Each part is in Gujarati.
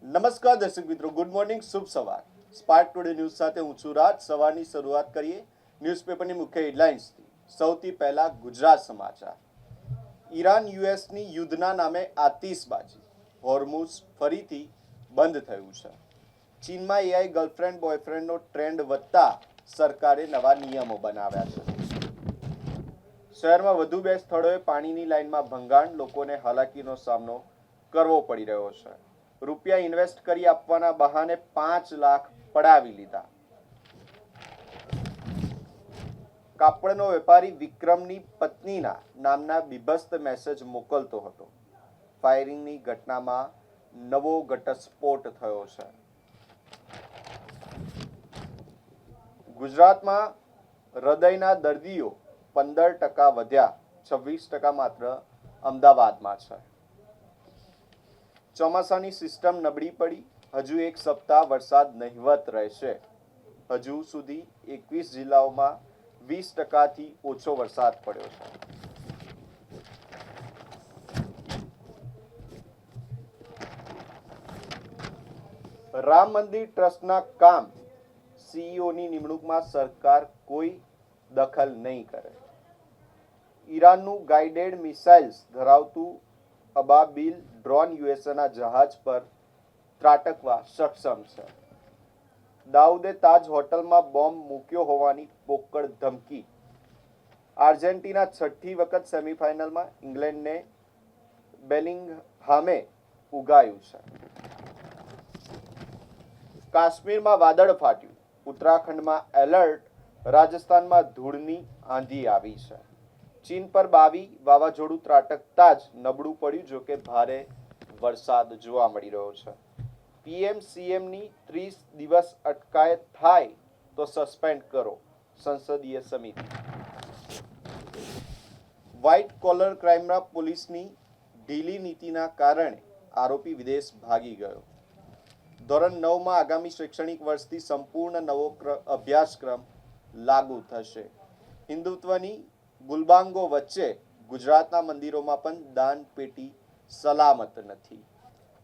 નમસ્કાર દર્શક મિત્રો, ગુડ મોર્નિંગ, શુભ સવાર. સ્પાર્ક ટુડે ન્યૂઝ સાથે હું છું રાજ. સવારની શરૂઆત કરીએ ન્યૂઝપેપરની મુખ્ય હેડલાઇન્સથી. સૌથી પહેલા ગુજરાત સમાચાર. ઈરાન યુએસની યુદ્ધના નામે આતિશબાજી. હોર્મુઝ ફરીથી બંધ થયું છે. ચીનમાં એઆઈ ગર્લફ્રેન્ડ બોયફ્રેન્ડનો ટ્રેન્ડ વધતા સરકારે નવા નિયમો બનાવ્યા છે. શહેરમાં વધુ 2 સ્થળોએ પાણીની લાઇનમાં ભંગાણ, લોકોને હાલાકીનો સામનો કરવો પડી રહ્યો છે. રૂપિયા ઇન્વેસ્ટ કરી આપવાના બહાને 5 લાખ પડાવી લીધા. કાપડનો વેપારી વિક્રમની પત્નીના નામના બીભત્સ મેસેજ મોકલતો હતો. ફાયરિંગની ઘટનામાં નવો ઘટસ્ફોટ થયો છે. ગુજરાતમાં હૃદયના દર્દીઓ 15% વધ્યા, 26% માત્ર અમદાવાદમાં છે. ચોમાસાની સિસ્ટમ નબળી પડી, હજુ એક સપ્તાહ વરસાદ નહિવત રહેશે. હજુ સુધી 21 જિલ્લાઓમાં 20%થી ઓછો વરસાદ પડ્યો છે. રામ મંદિર ટ્રસ્ટના કામ સીઈઓની નિમણૂકમાં સરકાર કોઈ દખલ નહીં કરે. ઈરાનનું ગાઇડેડ મિસાઇલ્સ ધરાવતું અબાબીલ ડ્રોન યુએસએના જહાજ પર ત્રાટકવા સક્ષમ છે. દાઉદે તાજ હોટલમાં બોમ્બ મૂક્યો હોવાની પોકળ ધમકી. આર્જેન્ટિના છઠ્ઠી વખત સેમીફાઇનલમાં ઇંગ્લેન્ડને બેલિંગહામે ઉગાયું છે. કાશ્મીરમાં વાદળ ફાટ્યું, ઉત્તરાખંડમાં એલર્ટ, રાજસ્થાનમાં ધૂળની આંધી આવી છે. ચીન પર 22 વાવાઝોડું ત્રાટકતા જ નબળું પડ્યું, જોકે ભારે વરસાદ જોવા મળી રહ્યો છે. પીએમ સીએમની 30 દિવસ અટકાયત થાય તો સસ્પેન્ડ કરો, સંસદીય સમિતિ. વ્હાઇટ કોલર ક્રાઇમમાં પોલીસની ઢીલી નીતિના કારણે આરોપી વિદેશ ભાગી ગયો. ધોરણ 9માં આગામી શૈક્ષણિક વર્ષથી સંપૂર્ણ નવો અભ્યાસક્રમ લાગુ થશે. હિન્દુત્વની ગુલબાંગો વચ્ચે ગુજરાતના મંદિરોમાં પણ દાન પેટી સલામત નથી.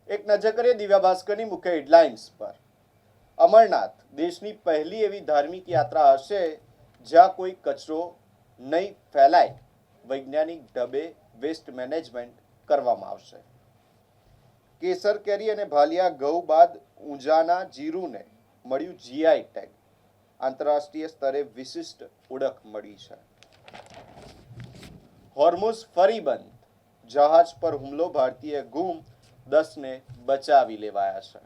એક નજર કરીએ દિવ્યા ભાસ્કરની મુખ્ય હેડલાઇન્સ પર. અમરનાથ દેશની પહેલી એવી ધાર્મિક યાત્રા હશે જ્યાં કોઈ કચરો નહીં ફેલાય. વૈજ્ઞાનિક ઢબે વેસ્ટ મેનેજમેન્ટ કરવામાં આવશે. કેસર કેરી અને ભાલિયા ઘઉં બાદ ઊંઝાના જીરુને મળ્યું જીઆઈ ટેગ. આંતરરાષ્ટ્રીય સ્તરે વિશિષ્ટ ઓળખ મળી છે. હોર્મુઝ ફરી બંધ, જહાજ પર હુમલો, ભારતીય ગુમ, 10ને બચાવી લેવાયા છે.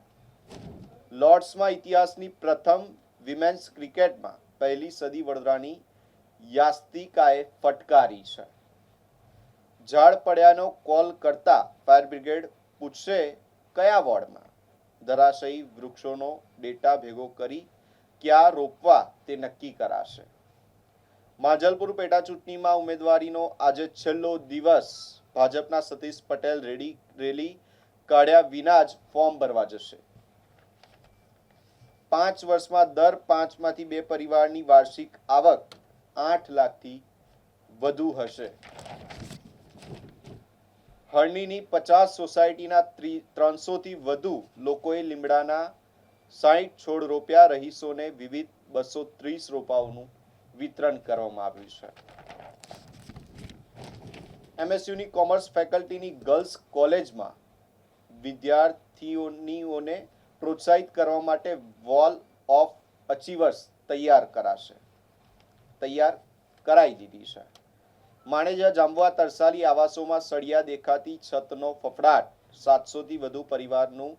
લોર્ડ્સમાં ઇતિહાસની પ્રથમ વિમેન્સ ક્રિકેટમાં પહેલી સદી વડોદરાની યાસ્તિકાએ ફટકારી છે. ઝાડ પડ્યાનો કોલ કરતા ફાયર બ્રિગેડ પૂછશે કયા વોર્ડમાં. ધરાશયી વૃક્ષોનો ડેટા ભેગો કરી ક્યાં રોપવા તે નક્કી કરાશે. માંજલપુર પેટા ચૂંટણીમાં ઉમેદવારીનો આજે છેલ્લો દિવસ. ભાજપના સતીશ પટેલ રેલી કાઢ્યા વિના જ ફોર્મ ભરવા જશે. 5 વર્ષમાં દર 5માંથી 2 પરિવારની વાર્ષિક આવક 8 લાખથી વધુ હશે. હરણીની 50 સોસાયટીના 300થી વધુ લોકોએ લીમડાના 60 છોડ રોપ્યા. રહીશોને વિવિધ 230 રોપાઓનું વિતરણ કરવામાં આવ્યું છે. એમએસયુની કોમર્સ ફેકલ્ટીની ગર્લ્સ કોલેજમાં વિદ્યાર્થીઓને પ્રોત્સાહિત કરવા માટે વોલ ઓફ અચીવર્સ તૈયાર કરાઈ દીધી છે. માણેજા, જાંબુઆ, તરસાલી આવાસોમાં સળિયા દેખાતી છતનો ફફડાટ. 700થી વધુ પરિવારનું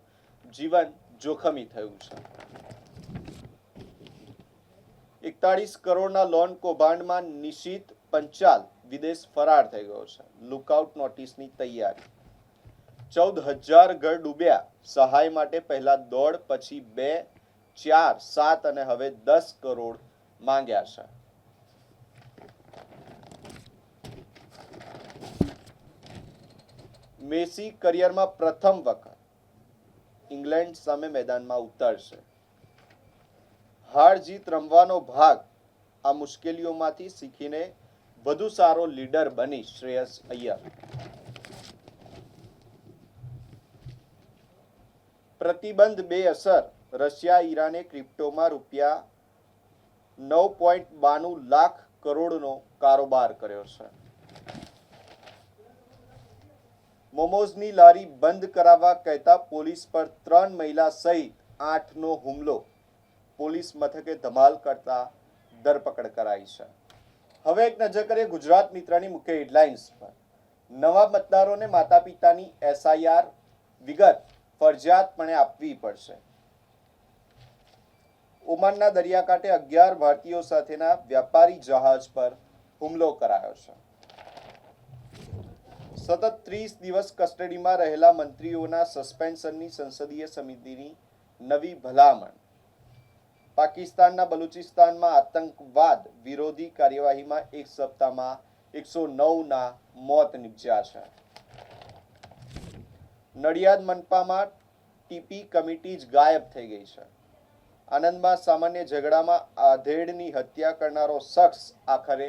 જીવન જોખમી થયું છે. 41 કરોડના લોન કૌભાંડમાં નિશિત પંચાલ વિદેશ ફરાર થઈ ગયો છે. લુકઆઉટ નોટિસની તૈયારી. 14,000 ઘર ડૂબ્યા. સહાય માટે પહેલા દોડ, પછી 2, 4, 7 અને હવે 10 કરોડ માંગ્યા છે. મેસી કરિયરમાં પ્રથમ વખત ઇંગ્લેન્ડ સામે મેદાનમાં ઉતરશે. હાર જીત રમવાનો ભાગ. આ મુશ્કેલીઓમાંથી શીખીને વધુ સારો લીડર બની શ્રેયસ અય્યર. પ્રતિબંધ બેઅસર, રશિયા ઈરાને ક્રિપ્ટોમાં રૂપિયા 9.92 લાખ કરોડનો કારોબાર કર્યો છે. મોમોઝની લારી બંધ કરાવવા કહેતા પોલીસ પર 3 મહિલા સહિત 8નો હુમલો. પોલીસ મથકે ધમાલ કરતા ધરપકડ કરાઈ છે. હવે એક નજર કરીએ ગુજરાત મિત્રની મુખ્ય હેડલાઇન્સ પર. નવા મતદારોને માતા પિતાની SIR વિગત ફરજિયાતપણે આપવી પડશે. ઓમાનના દરિયાકાંઠે 11 ભારતીયો સાથેના વ્યાપારી જહાજ પર હુમલો કરાયો છે. સતત 30 દિવસ કસ્ટડીમાં રહેલા મંત્રીઓના સસ્પેન્શનની સંસદીય સમિતિની નવી ભલામણ. પાકિસ્તાનના બલુચિસ્તાનમાં આતંકવાદ વિરોધી કાર્યવાહીમાં એક સપ્તાહમાં 109ના મોત નિપજ્યા છે. નડિયાદ મનપામાં ટીપી કમિટી જ ગાયબ થઈ ગઈ છે. આનંદમાં સામાન્ય ઝઘડામાં આધેડની હત્યા કરનારો શખ્સ આખરે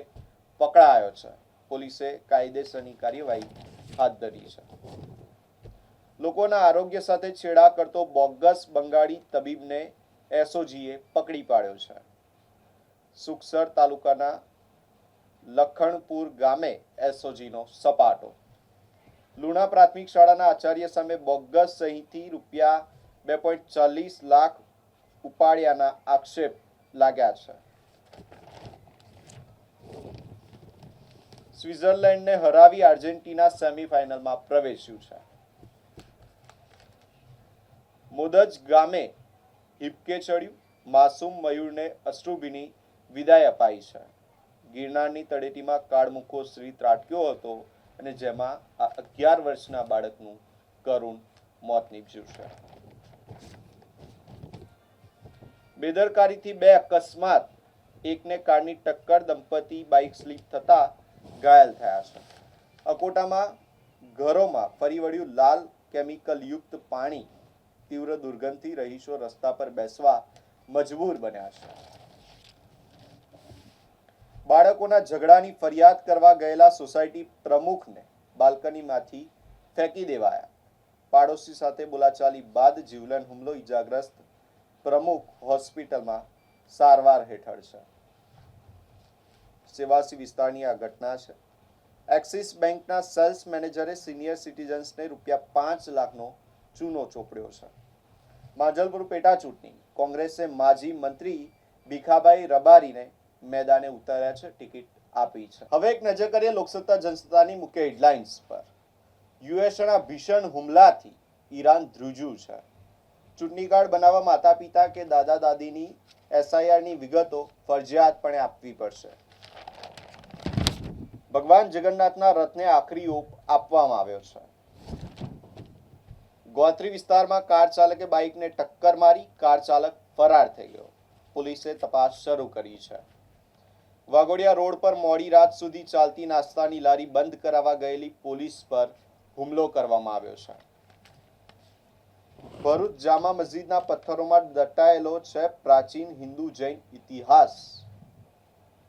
પકડાયો છે. પોલીસે કાયદેસરની કાર્યવાહી હાથ ધરી છે. લોકોના આરોગ્ય સાથે છેડા કરતો બોગસ બંગાળી તબીબને એસઓજીએ પકડી પાડ્યો છે. સુખસર તાલુકાના લખણપુર ગામે એસઓજીનો સપાટો. લુણા પ્રાથમિક શાળાના આચાર્ય સામે બોગસ સહીથી રૂપિયા 2.40 લાખ ઉપાડ્યાના આક્ષેપ લાગ્યા છે. સ્વિટ્ઝરલેન્ડને હરાવી આર્જેન્ટિના સેમીફાઇનલમાં પ્રવેશ્યું છે. મોદજ ગામે હિપકે ચડ્યું. માસૂમ મયુરને અશ્રુભીની વિદાય અપાઈ છે. ગિરનારની તળેટીમાં કાળમુખો શ્રી ત્રાટક્યો હતો અને જેમાં આ 11 વર્ષના બાળકનું કરુણ મોત નીપજ્યું છે. બેદરકારીથી 2 અકસ્માત, એકને કારની ટક્કર, દંપતી બાઇક સ્લીપ થતા ઘાયલ થયા છે. અકોટામાં ઘરોમાં ફરી વળ્યું લાલ કેમિકલ યુક્ત પાણી. તીવ્ર દુર્ગંધથી રહીશો રસ્તા પર બેસવા મજબૂર બન્યા છે. બાળકોના ઝઘડાની ફરિયાદ કરવા ગયેલા સોસાયટી પ્રમુખને બાલ્કનીમાંથી ફેંકી દેવાયા. પાડોશી સાથે બોલાચાલી બાદ જીવલેણ હુમલો. ઈજાગ્રસ્ત પ્રમુખ હોસ્પિટલમાં સારવાર હેઠળ છે. સેવાસી વિસ્તારની આ ઘટના છે. એક્સિસ બેંકના સેલ્સ મેનેજરે સિનિયર સિટીઝન્સને રૂપિયા 5 લાખનો ચૂનો ચોપડ્યો છે. માંજલપુર પેટા ચૂંટણી. કોંગ્રેસે માજી મંત્રી ભીખાભાઈ રબારીને મેદાને ઉતાર્યા છે. ટિકિટ આપી છે. હવે એક નજર કરીએ લોકસત્તા જનસત્તાની મુખ્ય હેડલાઇન્સ પર. યુએસના ભીષણ હુમલાથી ઈરાન ધ્રુજ્યું છે. ચૂંટણી કાર્ડ બનાવવા માતા પિતા કે દાદા દાદીની SIRની વિગતો ફરજિયાતપણે આપવી પડશે. ભગવાન જગન્નાથના રથને આખરી ઓપ આપવામાં આવ્યો છે. ગોત્રી વિસ્તારમાં કાર ચાલકે બાઇકને ટક્કર મારી. કાર ચાલક ફરાર થઈ ગયો. પોલીસે તપાસ શરૂ કરી છે. વાઘોડિયા રોડ પર મોડી રાત સુધી ચાલતી નાસ્તાની લારી બંધ કરાવવા ગયેલી પોલીસ પર હુમલો કરવામાં આવ્યો છે. ભરૂચ જામા મસ્જિદના પથ્થરોમાં દટાયેલો છે પ્રાચીન હિન્દુ જૈન ઇતિહાસ.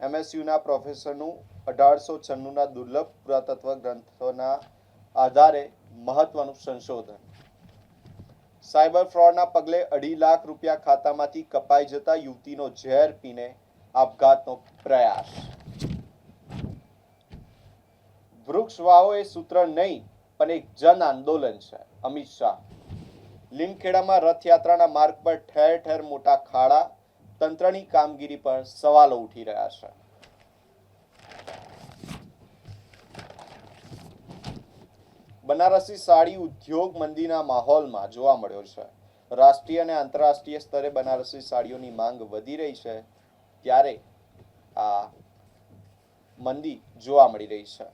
MSUના પ્રોફેસરનું 1896ના દુર્લભ પુરાતત્વ ગ્રંથોના આધારે મહત્વનું સંશોધન. સાયબર ફ્રોડના પગલે 2.5 લાખ રૂપિયા ખાતામાંથી કપાઈ જતા યુવતીનો ઝેર પીને આપઘાતનો પ્રયાસ. વૃક્ષ વાવો એ સૂત્ર નહીં પણ એક જન આંદોલન છે. અમિત શાહ. લીમખેડામાં રથયાત્રાના માર્ગ પર ઠેર ઠેર મોટા ખાડા. તંત્રની કામગીરી પર સવાલો ઉઠી રહ્યા છે. બનારસી સાડી ઉદ્યોગ મંદીના માહોલમાં જોવા મળ્યો છે. રાષ્ટ્રીય અને આંતરરાષ્ટ્રીય સ્તરે બનારસી સાડીઓની માંગ વધી રહી છે ત્યારે આ મંદી જોવા મળી રહી છે.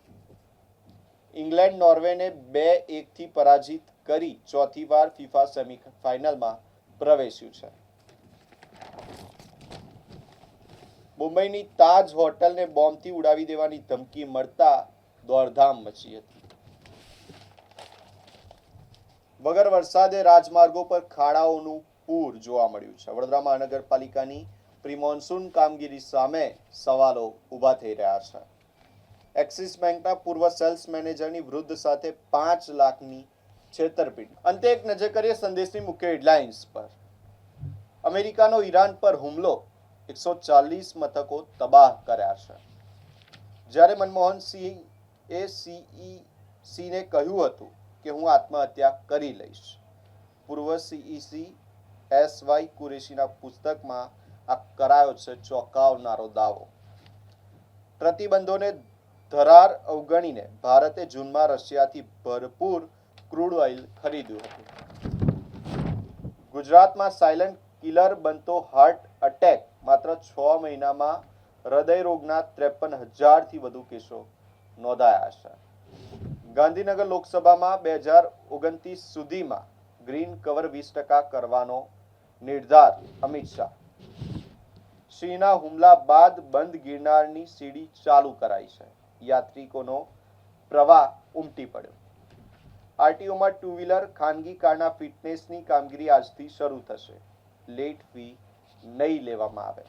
ઇંગ્લેન્ડ નોર્વેને 2-1થી પરાજિત કરી ચોથી વાર ફિફા સેમીફાઇનલમાં પ્રવેશ્યું છે. મુંબઈની તાજ હોટલને બોમ્બથી ઉડાવી દેવાની ધમકી મળતા દોડધામ મચી હતી. વગર વરસાદે રાજમાર્ગો પર ખાડાઓનું પૂર જોવા મળ્યું છે. વડોદરા મહાનગરપાલિકાની પ્રી મોન્સૂન કામગીરી સામે સવાલો ઊભા થઈ રહ્યા છે. એક્સિસ બેંકના પૂર્વ સેલ્સ મેનેજરની વૃદ્ધ સાથે 5 લાખની છેતરપિંડી. અંતે એક નજર કરીએ સંદેશની મુખ્ય હેડલાઇન્સ પર. અમેરિકાનો ઈરાન પર હુમલો, 140 મથકો તબાહ કર્યા છે. જ્યારે મનમોહન સિંહે સીઈસીને કહ્યું હતું કે હું આત્મહત્યા કરી લઈશ. પૂર્વ સીઈસી એસવાય કુરેશીના પુસ્તકમાં આ કરાયો છે ચોંકાવનારો દાવો. પ્રતિબંધોને ધરાર અવગણીને ભારતે જૂનમાં રશિયાથી ભરપૂર ક્રૂડ ઓઇલ ખરીદ્યું હતું. ગુજરાતમાં સાયલન્ટ કિલર બનતો હાર્ટ એટેક, માત્ર 6 મહિનામાં હૃદયરોગના 53,000થી વધુ કેસો નોંધાયા છે. ગાંધીનગર લોકસભામાં 2029 સુધીમાં ગ્રીન કવર 20% કરવાનો નિર્ધાર અમિત શાહ. સિંહના હુમલા બાદ બંધ ગિરનારની સીડી ચાલુ કરાઈ છે. યાત્રિકોનો પ્રવાહ ઉમટી પડ્યો. આરટીઓમાં ટુ વ્હીલર, ખાનગી કારના ફિટનેસની કામગીરી આજથી શરૂ થશે. લેટ ફી નહીં લેવામાં આવે.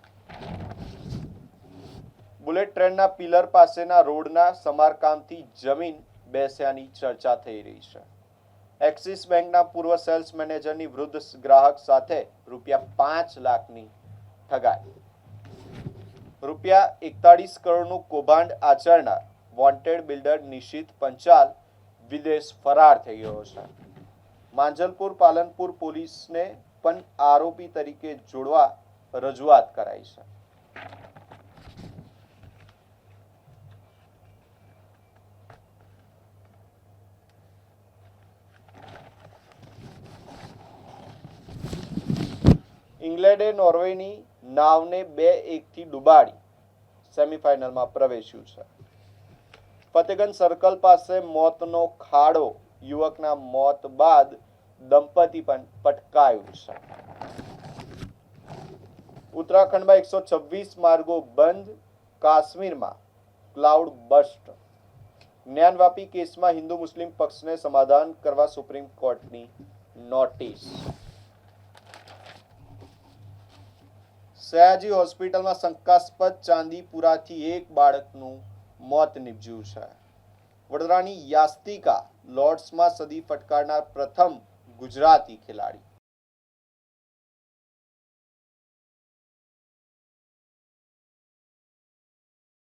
બુલેટ ટ્રેનના પિલર પાસેના રોડના સમારકામથી જમીન બેસ્યાની ચર્ચા થઈ રહી છે. એક્સિસ બેંકના પૂર્વ સેલ્સ મેનેજરની વૃદ્ધ ગ્રાહક સાથે ₹5 લાખની ઠગાઈ. ₹41 કરોડનું કૌભાંડ આચરનાર વોન્ટેડ બિલ્ડર નિશિત પંચાલ વિદેશ ફરાર થઈ ગયો છે. માંજલપુર પાલનપુર પોલીસને પણ આરોપી તરીકે જોડવા રજૂઆત કરાઈ છે. ઇંગ્લેન્ડે નોર્વેની નાવને 2-1થી ડૂબાડી સેમીફાઇનલમાં પ્રવેશ્યું છે. ફતેગંજ સર્કલ પાસે મોતનો ખાડો, યુવકના મોત બાદ દંપતી પણ પટકાયું છે. ઉત્તરાખંડમાં 126 માર્ગો બંધ, કાશ્મીરમાં ક્લાઉડ બસ્ટ. જ્ઞાનવાપી કેસમાં હિન્દુ મુસ્લિમ પક્ષને સમાધાન કરવા સુપ્રીમ કોર્ટની નોટિસ. સયાજી હોસ્પિટલમાં શંકાસ્પદ ચાંદીપુરાથી એક બાળકનું મોત નીપજ્યું છે. વડોદરાની યાસ્તિકા લોર્ડ્સમાં સદી ફટકારનાર પ્રથમ ગુજરાતી ખેલાડી.